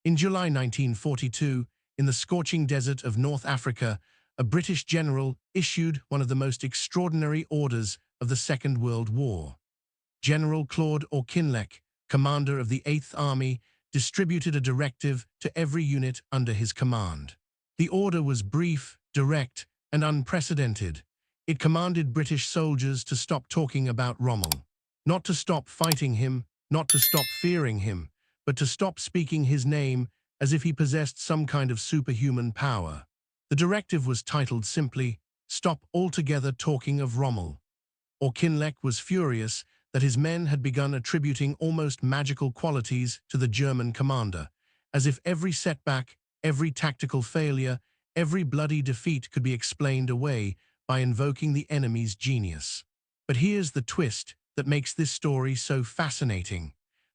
In July 1942, in the scorching desert of North Africa, a British general issued one of the most extraordinary orders of the Second World War. General Claude Auchinleck, commander of the 8th Army, distributed a directive to every unit under his command. The order was brief, direct, and unprecedented. It commanded British soldiers to stop talking about Rommel. Not to stop fighting him, not to stop fearing him, but to stop speaking his name as if he possessed some kind of superhuman power. The directive was titled simply, "Stop Altogether Talking of Rommel." Auchinleck was furious that his men had begun attributing almost magical qualities to the German commander, as if every setback, every tactical failure, every bloody defeat could be explained away by invoking the enemy's genius. But here's the twist that makes this story so fascinating.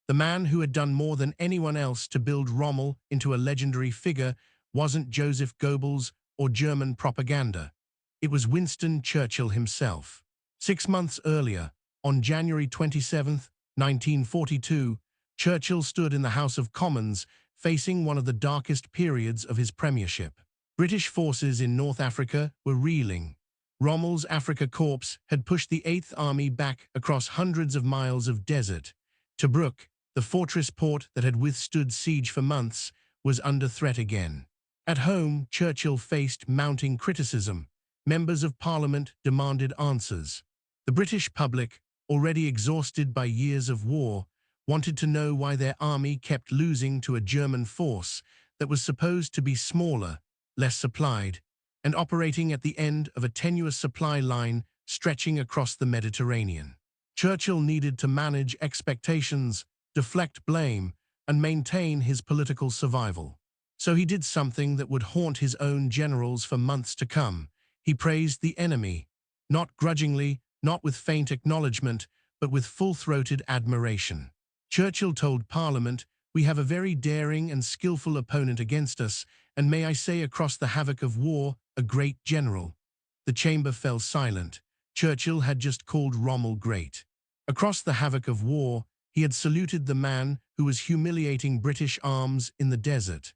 The man who had done more than anyone else to build Rommel into a legendary figure wasn't Joseph Goebbels or German propaganda. It was Winston Churchill himself. 6 months earlier, on January 27, 1942, Churchill stood in the House of Commons facing one of the darkest periods of his premiership. British forces in North Africa were reeling. Rommel's Afrika Korps had pushed the 8th Army back across hundreds of miles of desert. Tobruk, the fortress port that had withstood siege for months, was under threat again. At home, Churchill faced mounting criticism. Members of Parliament demanded answers. The British public, already exhausted by years of war, wanted to know why their army kept losing to a German force that was supposed to be smaller, less supplied, and operating at the end of a tenuous supply line stretching across the Mediterranean. Churchill needed to manage expectations, deflect blame, and maintain his political survival. So he did something that would haunt his own generals for months to come. He praised the enemy, not grudgingly, not with faint acknowledgement, but with full-throated admiration. Churchill told Parliament, "We have a very daring and skillful opponent against us, and may I say across the havoc of war, a great general." The chamber fell silent. Churchill had just called Rommel great. Across the havoc of war, he had saluted the man who was humiliating British arms in the desert.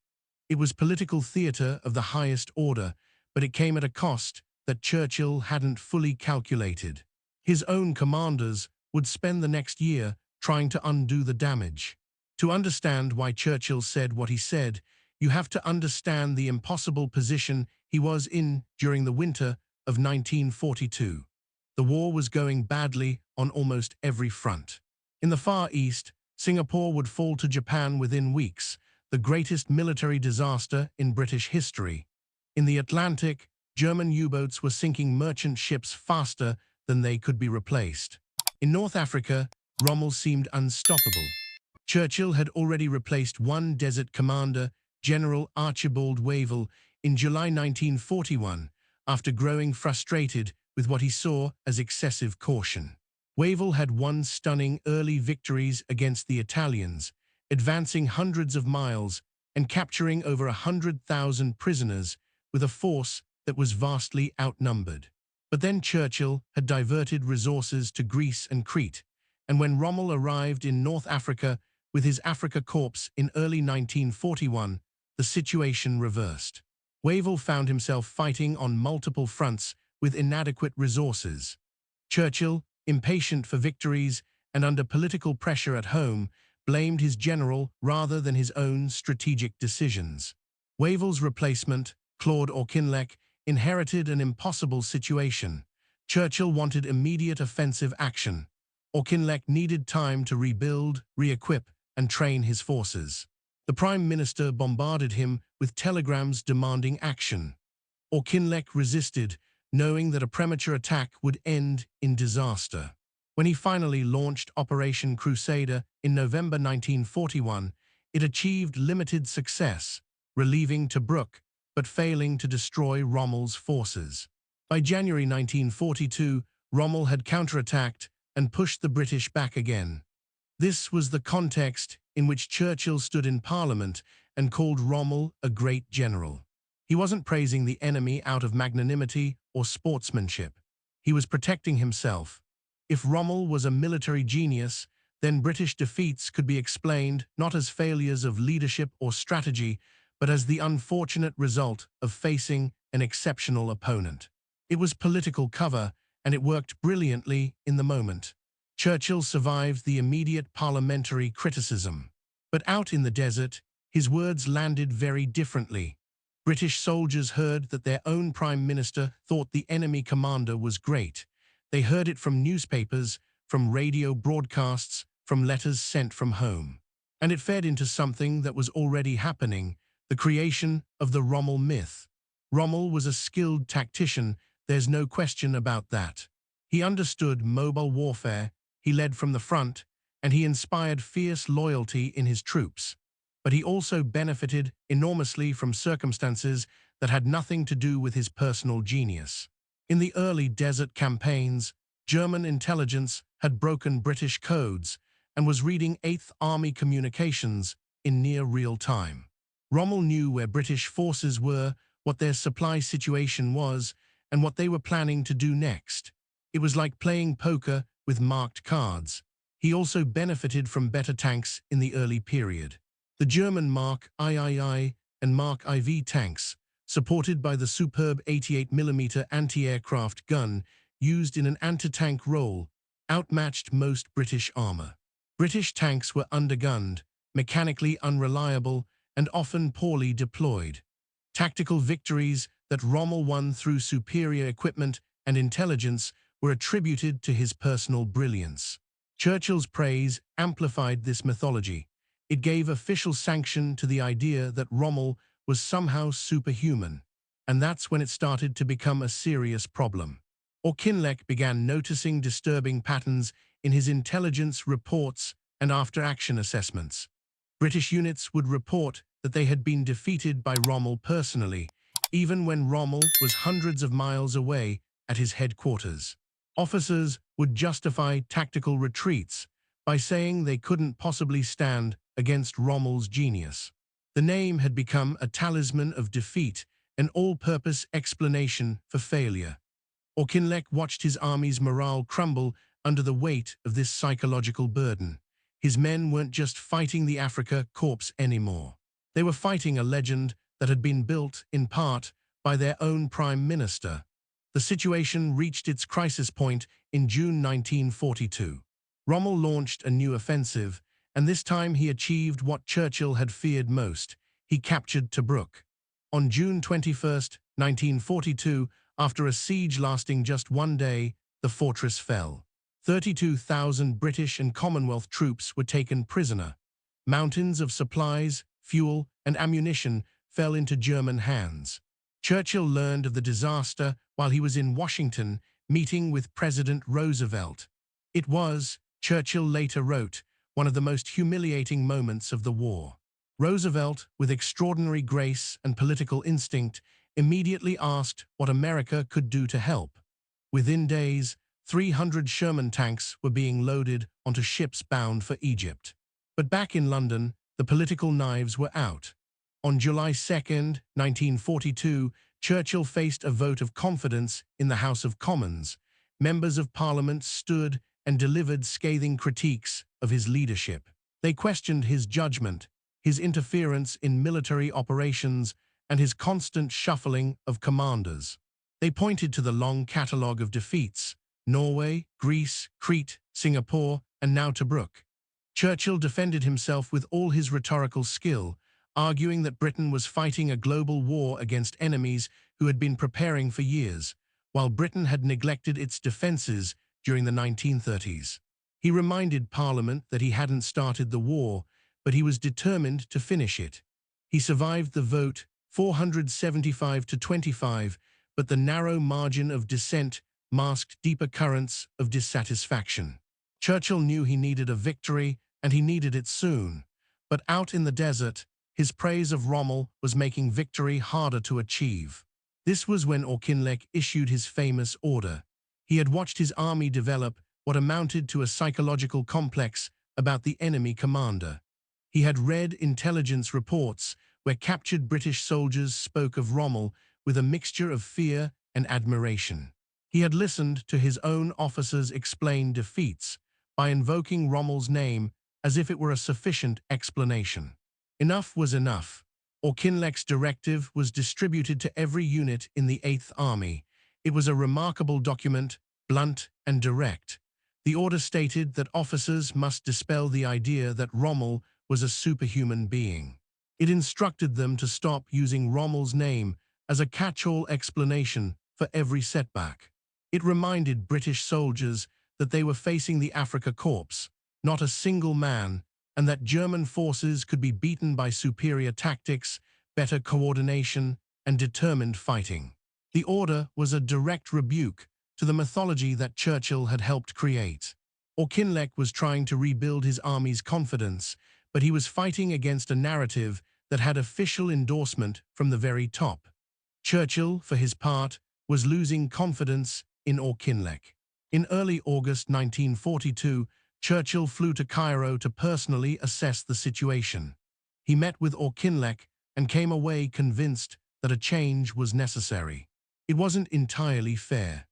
It was political theatre of the highest order, but it came at a cost that Churchill hadn't fully calculated. His own commanders would spend the next year trying to undo the damage. To understand why Churchill said what he said, you have to understand the impossible position he was in during the winter of 1942. The war was going badly on almost every front. In the Far East, Singapore would fall to Japan within weeks, the greatest military disaster in British history. In the Atlantic, German U-boats were sinking merchant ships faster than they could be replaced. In North Africa, Rommel seemed unstoppable. Churchill had already replaced one desert commander, General Archibald Wavell, in July 1941, after growing frustrated with what he saw as excessive caution. Wavell had won stunning early victories against the Italians, advancing hundreds of miles and capturing over 100,000 prisoners with a force that was vastly outnumbered. But then Churchill had diverted resources to Greece and Crete, and when Rommel arrived in North Africa with his Afrika Korps in early 1941, the situation reversed. Wavell found himself fighting on multiple fronts with inadequate resources. Churchill, impatient for victories and under political pressure at home, blamed his general rather than his own strategic decisions. Wavell's replacement, Claude Auchinleck, inherited an impossible situation. Churchill wanted immediate offensive action. Auchinleck needed time to rebuild, re-equip, and train his forces. The Prime Minister bombarded him with telegrams demanding action. Auchinleck resisted, knowing that a premature attack would end in disaster. When he finally launched Operation Crusader in November 1941, it achieved limited success, relieving Tobruk, but failing to destroy Rommel's forces. By January 1942, Rommel had counterattacked and pushed the British back again. This was the context in which Churchill stood in Parliament and called Rommel a great general. He wasn't praising the enemy out of magnanimity or sportsmanship. He was protecting himself. If Rommel was a military genius, then British defeats could be explained not as failures of leadership or strategy, but as the unfortunate result of facing an exceptional opponent. It was political cover, and it worked brilliantly in the moment. Churchill survived the immediate parliamentary criticism. But out in the desert, his words landed very differently. British soldiers heard that their own Prime Minister thought the enemy commander was great. They heard it from newspapers, from radio broadcasts, from letters sent from home. And it fed into something that was already happening, the creation of the Rommel myth. Rommel was a skilled tactician, there's no question about that. He understood mobile warfare, he led from the front, and he inspired fierce loyalty in his troops. But he also benefited enormously from circumstances that had nothing to do with his personal genius. In the early desert campaigns, German intelligence had broken British codes and was reading Eighth Army communications in near real time. Rommel knew where British forces were, what their supply situation was, and what they were planning to do next. It was like playing poker with marked cards. He also benefited from better tanks in the early period. The German Mark III and Mark IV tanks, supported by the superb 88mm anti-aircraft gun used in an anti-tank role, outmatched most British armor. British tanks were undergunned, mechanically unreliable, and often poorly deployed. Tactical victories that Rommel won through superior equipment and intelligence were attributed to his personal brilliance. Churchill's praise amplified this mythology. It gave official sanction to the idea that Rommel was somehow superhuman. And that's when it started to become a serious problem. Auchinleck began noticing disturbing patterns in his intelligence reports and after-action assessments. British units would report that they had been defeated by Rommel personally, even when Rommel was hundreds of miles away at his headquarters. Officers would justify tactical retreats by saying they couldn't possibly stand against Rommel's genius. The name had become a talisman of defeat, an all-purpose explanation for failure. Auchinleck watched his army's morale crumble under the weight of this psychological burden. His men weren't just fighting the Afrika Korps anymore. They were fighting a legend that had been built, in part, by their own Prime Minister. The situation reached its crisis point in June 1942. Rommel launched a new offensive, and this time he achieved what Churchill had feared most. He captured Tobruk. On June 21, 1942, after a siege lasting just one day, the fortress fell. 32,000 British and Commonwealth troops were taken prisoner. Mountains of supplies, fuel, and ammunition fell into German hands. Churchill learned of the disaster while he was in Washington meeting with President Roosevelt. It was, Churchill later wrote, one of the most humiliating moments of the war. Roosevelt, with extraordinary grace and political instinct, immediately asked what America could do to help. Within days, 300 Sherman tanks were being loaded onto ships bound for Egypt. But back in London, the political knives were out. On July 2, 1942, Churchill faced a vote of confidence in the House of Commons. Members of Parliament stood and delivered scathing critiques of his leadership. They questioned his judgment, his interference in military operations, and his constant shuffling of commanders. They pointed to the long catalogue of defeats: Norway, Greece, Crete, Singapore, and now Tobruk. Churchill defended himself with all his rhetorical skill, arguing that Britain was fighting a global war against enemies who had been preparing for years, while Britain had neglected its defences during the 1930s. He reminded Parliament that he hadn't started the war, but he was determined to finish it. He survived the vote, 475 to 25, but the narrow margin of dissent masked deeper currents of dissatisfaction. Churchill knew he needed a victory, and he needed it soon. But out in the desert, his praise of Rommel was making victory harder to achieve. This was when Auchinleck issued his famous order. He had watched his army develop what amounted to a psychological complex about the enemy commander. He had read intelligence reports where captured British soldiers spoke of Rommel with a mixture of fear and admiration. He had listened to his own officers explain defeats, by invoking Rommel's name as if it were a sufficient explanation. Enough was enough. Auchinleck's directive was distributed to every unit in the 8th Army. It was a remarkable document, blunt and direct. The order stated that officers must dispel the idea that Rommel was a superhuman being. It instructed them to stop using Rommel's name as a catch-all explanation for every setback. It reminded British soldiers that they were facing the Afrika Korps, not a single man, and that German forces could be beaten by superior tactics, better coordination, and determined fighting. The order was a direct rebuke to the mythology that Churchill had helped create. Auchinleck was trying to rebuild his army's confidence, but he was fighting against a narrative that had official endorsement from the very top. Churchill, for his part, was losing confidence in Auchinleck. In early August 1942, Churchill flew to Cairo to personally assess the situation. He met with Auchinleck and came away convinced that a change was necessary. It wasn't entirely fair.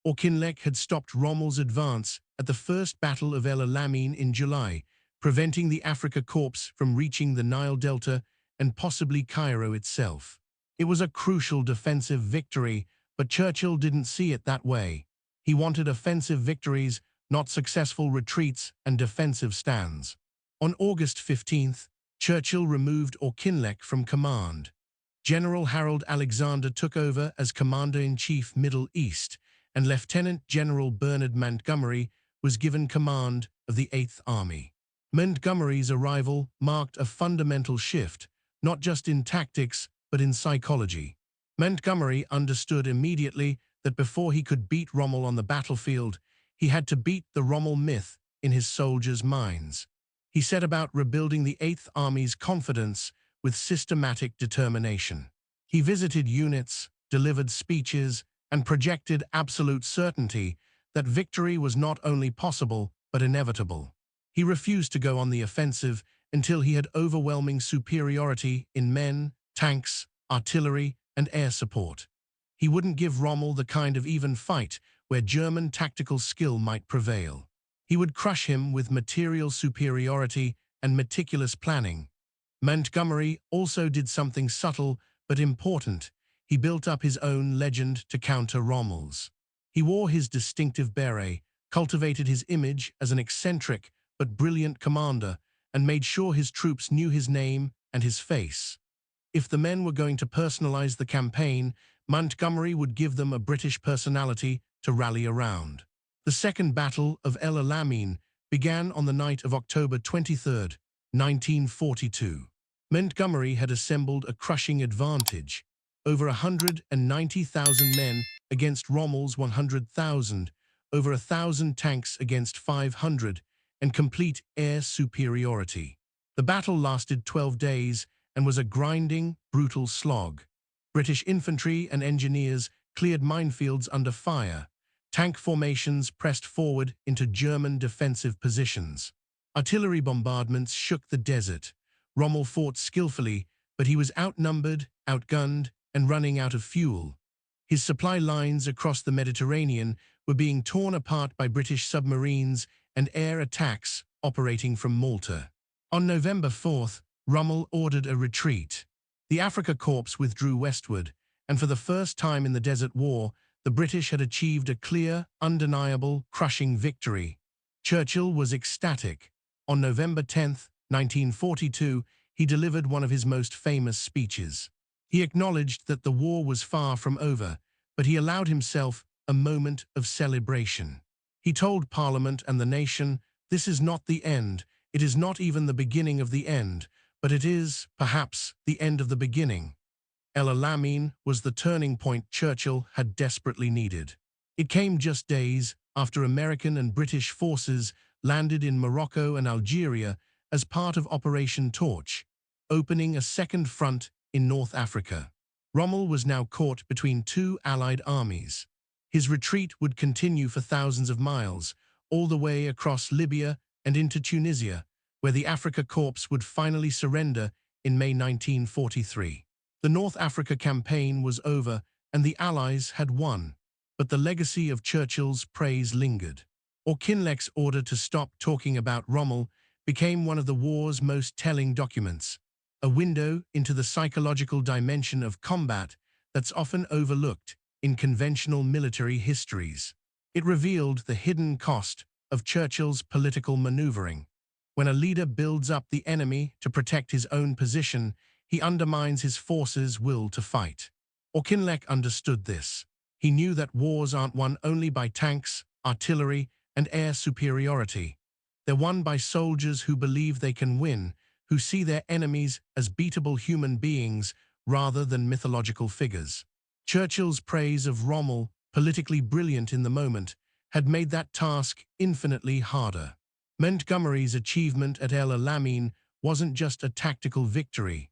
Auchinleck had stopped Rommel's advance at the First Battle of El Alamein in July, preventing the Afrika Korps from reaching the Nile Delta and possibly Cairo itself. It was a crucial defensive victory, but Churchill didn't see it that way. He wanted offensive victories, not successful retreats and defensive stands. On August 15th, Churchill removed Auchinleck from command. General Harold Alexander took over as Commander-in-Chief Middle East, and Lieutenant General Bernard Montgomery was given command of the 8th Army. Montgomery's arrival marked a fundamental shift, not just in tactics, but in psychology. Montgomery understood immediately that before he could beat Rommel on the battlefield, he had to beat the Rommel myth in his soldiers' minds. He set about rebuilding the 8th Army's confidence with systematic determination. He visited units, delivered speeches, and projected absolute certainty that victory was not only possible, but inevitable. He refused to go on the offensive until he had overwhelming superiority in men, tanks, artillery, and air support. He wouldn't give Rommel the kind of even fight where German tactical skill might prevail. He would crush him with material superiority and meticulous planning. Montgomery also did something subtle but important. He built up his own legend to counter Rommel's. He wore his distinctive beret, cultivated his image as an eccentric but brilliant commander, and made sure his troops knew his name and his face. If the men were going to personalize the campaign, Montgomery would give them a British personality to rally around. The Second Battle of El Alamein began on the night of October 23, 1942. Montgomery had assembled a crushing advantage, over 190,000 men against Rommel's 100,000, over 1,000 tanks against 500, and complete air superiority. The battle lasted 12 days and was a grinding, brutal slog. British infantry and engineers cleared minefields under fire. Tank formations pressed forward into German defensive positions. Artillery bombardments shook the desert. Rommel fought skillfully, but he was outnumbered, outgunned, and running out of fuel. His supply lines across the Mediterranean were being torn apart by British submarines and air attacks operating from Malta. On November 4th, Rommel ordered a retreat. The Afrika Korps withdrew westward, and for the first time in the Desert War, the British had achieved a clear, undeniable, crushing victory. Churchill was ecstatic. On November 10, 1942, he delivered one of his most famous speeches. He acknowledged that the war was far from over, but he allowed himself a moment of celebration. He told Parliament and the nation, "This is not the end. It is not even the beginning of the end, but it is, perhaps, the end of the beginning." El Alamein was the turning point Churchill had desperately needed. It came just days after American and British forces landed in Morocco and Algeria as part of Operation Torch, opening a second front in North Africa. Rommel was now caught between two Allied armies. His retreat would continue for thousands of miles, all the way across Libya and into Tunisia, where the Afrika Korps would finally surrender in May 1943. The North Africa campaign was over and the Allies had won, but the legacy of Churchill's praise lingered. Auchinleck's order to stop talking about Rommel became one of the war's most telling documents, a window into the psychological dimension of combat that's often overlooked in conventional military histories. It revealed the hidden cost of Churchill's political maneuvering. When a leader builds up the enemy to protect his own position, he undermines his forces' will to fight. Auchinleck understood this. He knew that wars aren't won only by tanks, artillery, and air superiority. They're won by soldiers who believe they can win, who see their enemies as beatable human beings rather than mythological figures. Churchill's praise of Rommel, politically brilliant in the moment, had made that task infinitely harder. Montgomery's achievement at Alamein wasn't just a tactical victory.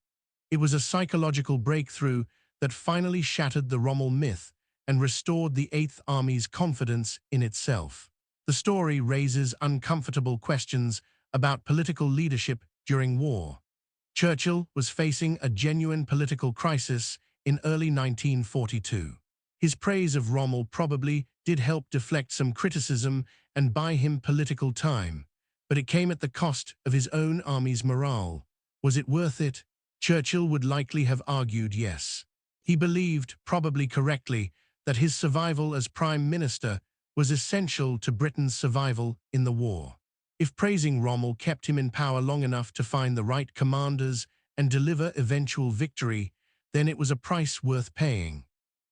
It was a psychological breakthrough that finally shattered the Rommel myth and restored the Eighth Army's confidence in itself. The story raises uncomfortable questions about political leadership during war. Churchill was facing a genuine political crisis in early 1942. His praise of Rommel probably did help deflect some criticism and buy him political time, but it came at the cost of his own army's morale. Was it worth it? Churchill would likely have argued yes. He believed, probably correctly, that his survival as Prime Minister was essential to Britain's survival in the war. If praising Rommel kept him in power long enough to find the right commanders and deliver eventual victory, then it was a price worth paying.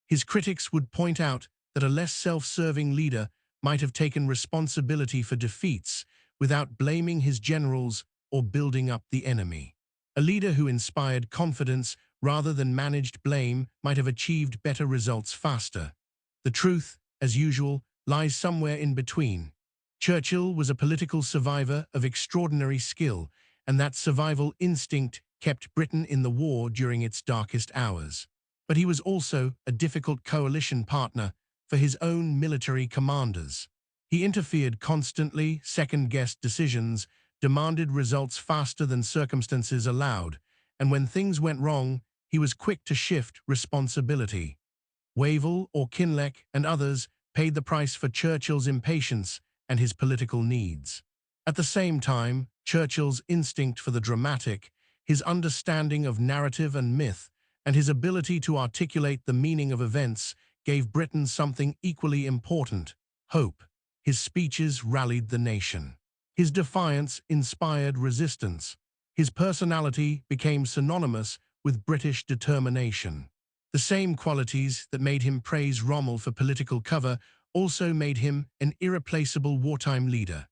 His critics would point out that a less self-serving leader might have taken responsibility for defeats without blaming his generals or building up the enemy. A leader who inspired confidence rather than managed blame might have achieved better results faster. The truth, as usual, lies somewhere in between. Churchill was a political survivor of extraordinary skill, and that survival instinct kept Britain in the war during its darkest hours. But he was also a difficult coalition partner for his own military commanders. He interfered constantly, second-guessed decisions, demanded results faster than circumstances allowed, and when things went wrong, he was quick to shift responsibility. Wavell, Auchinleck, and others paid the price for Churchill's impatience and his political needs. At the same time, Churchill's instinct for the dramatic, his understanding of narrative and myth, and his ability to articulate the meaning of events gave Britain something equally important: hope. His speeches rallied the nation. His defiance inspired resistance. His personality became synonymous with British determination. The same qualities that made him praise Rommel for political cover also made him an irreplaceable wartime leader.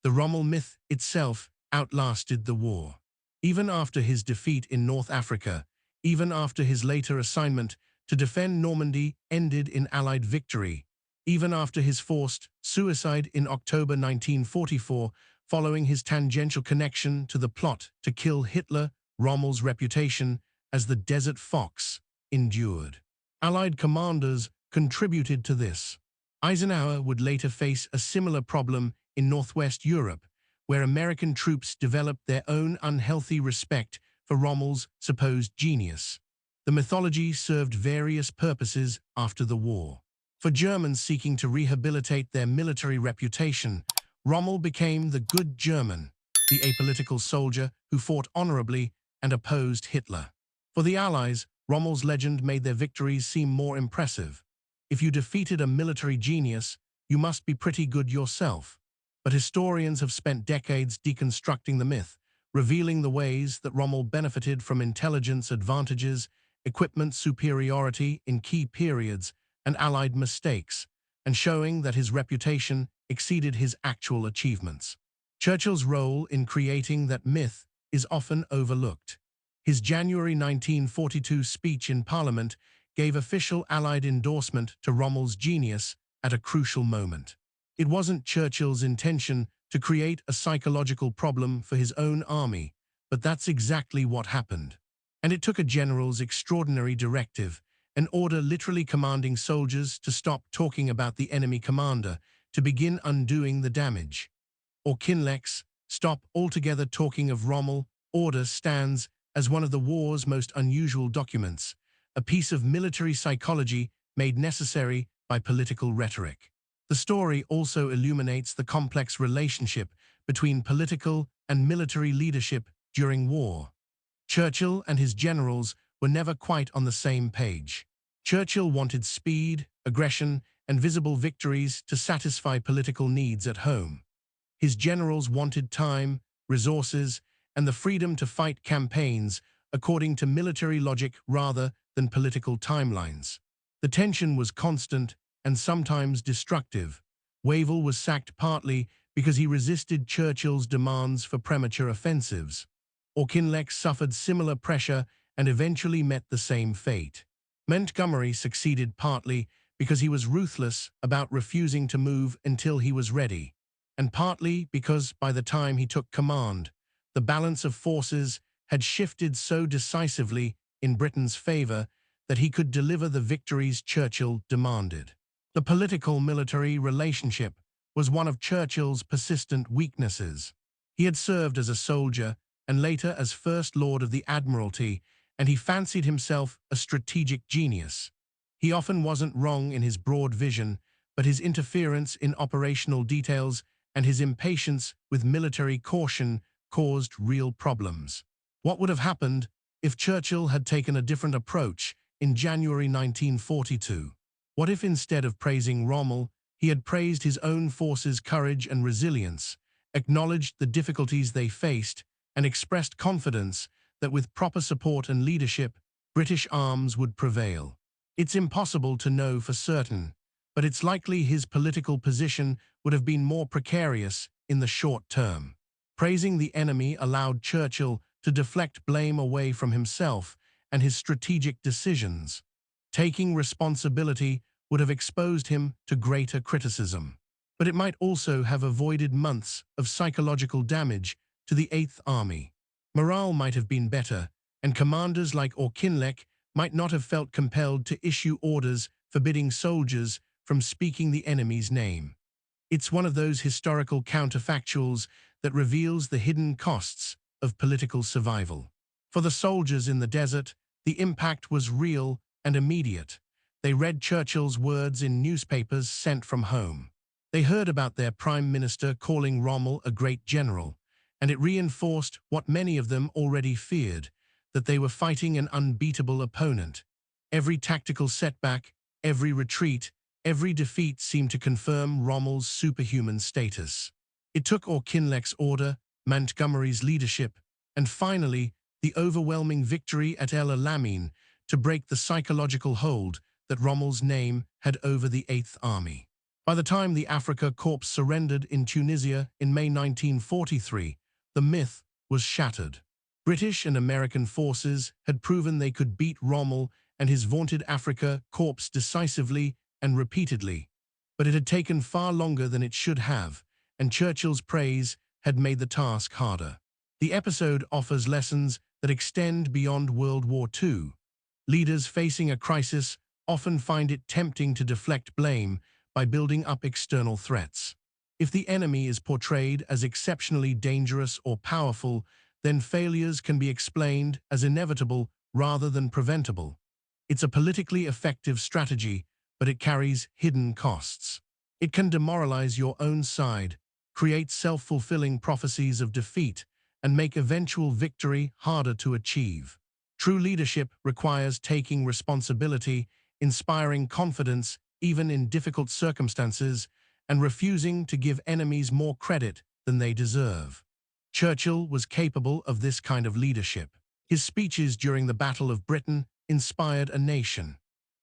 The Rommel myth itself outlasted the war. Even after his defeat in North Africa, even after his later assignment to defend Normandy ended in Allied victory, even after his forced suicide in October 1944 following his tangential connection to the plot to kill Hitler, Rommel's reputation as the Desert Fox endured. Allied commanders contributed to this. Eisenhower would later face a similar problem in Northwest Europe, where American troops developed their own unhealthy respect for Rommel's supposed genius. The mythology served various purposes after the war. For Germans seeking to rehabilitate their military reputation, Rommel became the good German, the apolitical soldier who fought honorably and opposed Hitler. For the Allies, Rommel's legend made their victories seem more impressive. If you defeated a military genius, you must be pretty good yourself. But historians have spent decades deconstructing the myth, revealing the ways that Rommel benefited from intelligence advantages, equipment superiority in key periods, and Allied mistakes, and showing that his reputation exceeded his actual achievements. Churchill's role in creating that myth is often overlooked. His January 1942 speech in Parliament gave official Allied endorsement to Rommel's genius at a crucial moment. It wasn't Churchill's intention to create a psychological problem for his own army, but that's exactly what happened. And it took a general's extraordinary directive, an order literally commanding soldiers to stop talking about the enemy commander, to begin undoing the damage. Auchinleck's "Stop Altogether Talking of Rommel" order stands as one of the war's most unusual documents, a piece of military psychology made necessary by political rhetoric. The story also illuminates the complex relationship between political and military leadership during war. Churchill and his generals were never quite on the same page. Churchill wanted speed, aggression, and visible victories to satisfy political needs at home. His generals wanted time, resources, and the freedom to fight campaigns according to military logic rather than political timelines. The tension was constant and sometimes destructive. Wavell was sacked partly because he resisted Churchill's demands for premature offensives. Auchinleck suffered similar pressure and eventually met the same fate. Montgomery succeeded partly because he was ruthless about refusing to move until he was ready, and partly because by the time he took command, the balance of forces had shifted so decisively in Britain's favor that he could deliver the victories Churchill demanded. The political-military relationship was one of Churchill's persistent weaknesses. He had served as a soldier and later as First Lord of the Admiralty, and he fancied himself a strategic genius. He often wasn't wrong in his broad vision, but his interference in operational details and his impatience with military caution caused real problems. What would have happened if Churchill had taken a different approach in January 1942? What if instead of praising Rommel, he had praised his own forces' courage and resilience, acknowledged the difficulties they faced, and expressed confidence that with proper support and leadership, British arms would prevail? It's impossible to know for certain, but it's likely his political position would have been more precarious in the short term. Praising the enemy allowed Churchill to deflect blame away from himself and his strategic decisions. Taking responsibility would have exposed him to greater criticism, but it might also have avoided months of psychological damage to the Eighth Army. Morale might have been better, and commanders like Auchinleck might not have felt compelled to issue orders forbidding soldiers from speaking the enemy's name. It's one of those historical counterfactuals that reveals the hidden costs of political survival. For the soldiers in the desert, the impact was real and immediate. They read Churchill's words in newspapers sent from home. They heard about their Prime Minister calling Rommel a great general, and it reinforced what many of them already feared, that they were fighting an unbeatable opponent. Every tactical setback, every retreat, every defeat seemed to confirm Rommel's superhuman status. It took Auchinleck's order, Montgomery's leadership, and finally, the overwhelming victory at Alamein to break the psychological hold that Rommel's name had over the Eighth Army. By the time the Afrika Korps surrendered in Tunisia in May 1943, the myth was shattered. British and American forces had proven they could beat Rommel and his vaunted Afrika Korps decisively and repeatedly, but it had taken far longer than it should have, and Churchill's praise had made the task harder. The episode offers lessons that extend beyond World War II. Leaders facing a crisis often find it tempting to deflect blame by building up external threats. If the enemy is portrayed as exceptionally dangerous or powerful, then failures can be explained as inevitable rather than preventable. It's a politically effective strategy, but it carries hidden costs. It can demoralize your own side, create self-fulfilling prophecies of defeat, and make eventual victory harder to achieve. True leadership requires taking responsibility, inspiring confidence even in difficult circumstances, and refusing to give enemies more credit than they deserve. Churchill was capable of this kind of leadership. His speeches during the Battle of Britain inspired a nation.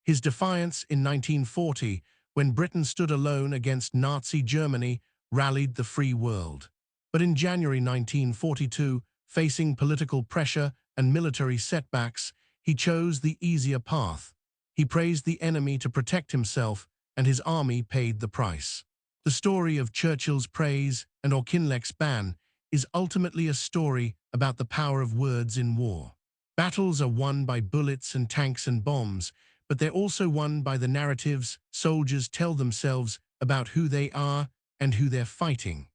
His defiance in 1940, when Britain stood alone against Nazi Germany, rallied the free world. But in January 1942, facing political pressure and military setbacks, he chose the easier path. He praised the enemy to protect himself, and his army paid the price. The story of Churchill's praise and Auchinleck's ban is ultimately a story about the power of words in war. Battles are won by bullets and tanks and bombs, but they're also won by the narratives soldiers tell themselves about who they are and who they're fighting.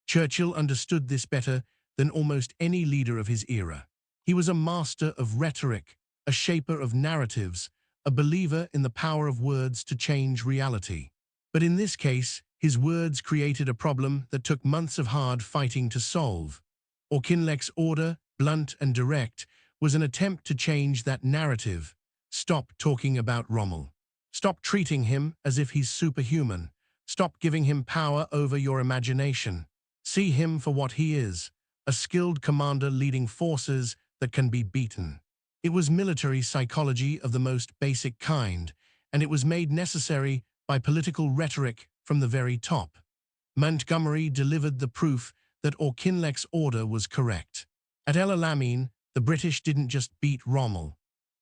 Churchill understood this better than almost any leader of his era. He was a master of rhetoric, a shaper of narratives, a believer in the power of words to change reality. But in this case, his words created a problem that took months of hard fighting to solve. Auchinleck's order, blunt and direct, was an attempt to change that narrative. Stop talking about Rommel. Stop treating him as if he's superhuman. Stop giving him power over your imagination. See him for what he is, a skilled commander leading forces that can be beaten. It was military psychology of the most basic kind, and it was made necessary by political rhetoric from the very top. Montgomery delivered the proof that Auchinleck's order was correct. At Alamein, the British didn't just beat Rommel.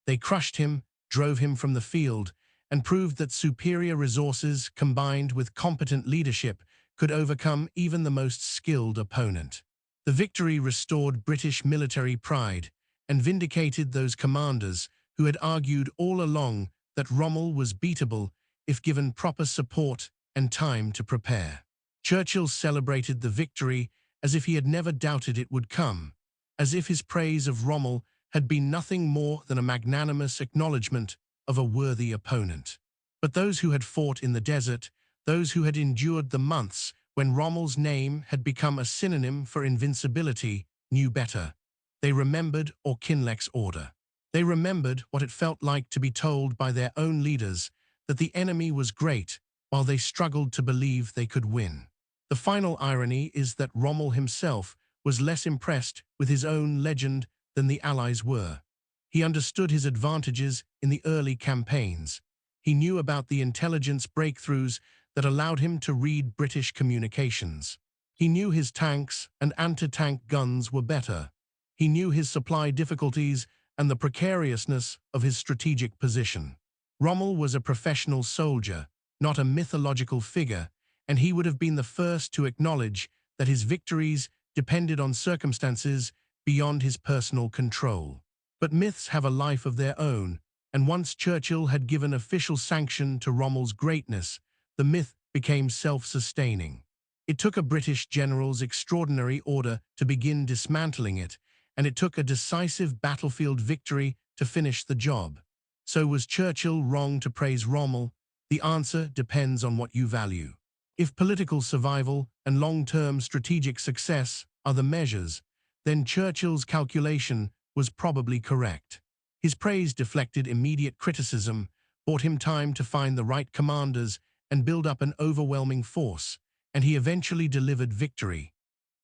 They crushed him, drove him from the field, and proved that superior resources combined with competent leadership could overcome even the most skilled opponent. The victory restored British military pride and vindicated those commanders who had argued all along that Rommel was beatable if given proper support and time to prepare. Churchill celebrated the victory as if he had never doubted it would come, as if his praise of Rommel had been nothing more than a magnanimous acknowledgement of a worthy opponent. But those who had fought in the desert, those who had endured the months when Rommel's name had become a synonym for invincibility, knew better. They remembered Auchinleck's order. They remembered what it felt like to be told by their own leaders that the enemy was great while they struggled to believe they could win. The final irony is that Rommel himself was less impressed with his own legend than the Allies were. He understood his advantages in the early campaigns. He knew about the intelligence breakthroughs that allowed him to read British communications. He knew his tanks and anti-tank guns were better. He knew his supply difficulties and the precariousness of his strategic position. Rommel was a professional soldier, not a mythological figure, and he would have been the first to acknowledge that his victories depended on circumstances beyond his personal control. But myths have a life of their own, and once Churchill had given official sanction to Rommel's greatness, the myth became self-sustaining. It took a British general's extraordinary order to begin dismantling it, and it took a decisive battlefield victory to finish the job. So was Churchill wrong to praise Rommel? The answer depends on what you value. If political survival and long-term strategic success are the measures, then Churchill's calculation was probably correct. His praise deflected immediate criticism, bought him time to find the right commanders and build up an overwhelming force, and he eventually delivered victory.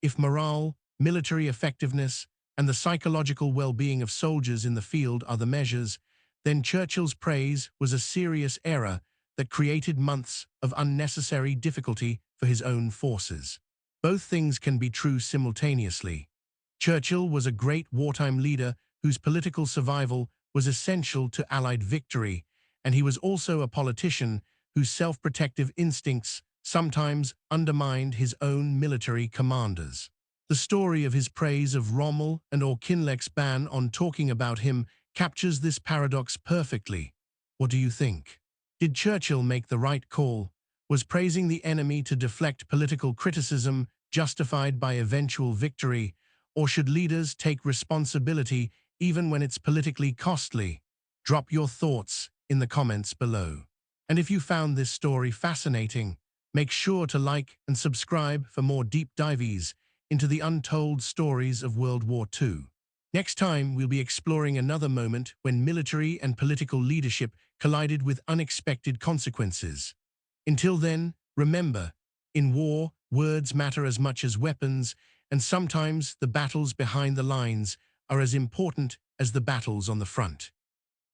If morale, military effectiveness, and the psychological well-being of soldiers in the field are the measures, then Churchill's praise was a serious error that created months of unnecessary difficulty for his own forces. Both things can be true simultaneously. Churchill was a great wartime leader whose political survival was essential to Allied victory, and he was also a politician whose self-protective instincts sometimes undermined his own military commanders. The story of his praise of Rommel and Auchinleck's ban on talking about him captures this paradox perfectly. What do you think? Did Churchill make the right call? Was praising the enemy to deflect political criticism justified by eventual victory, or should leaders take responsibility even when it's politically costly? Drop your thoughts in the comments below. And if you found this story fascinating, make sure to like and subscribe for more deep dives into the untold stories of World War II. Next time, we'll be exploring another moment when military and political leadership collided with unexpected consequences. Until then, remember, in war, words matter as much as weapons, and sometimes the battles behind the lines are as important as the battles on the front.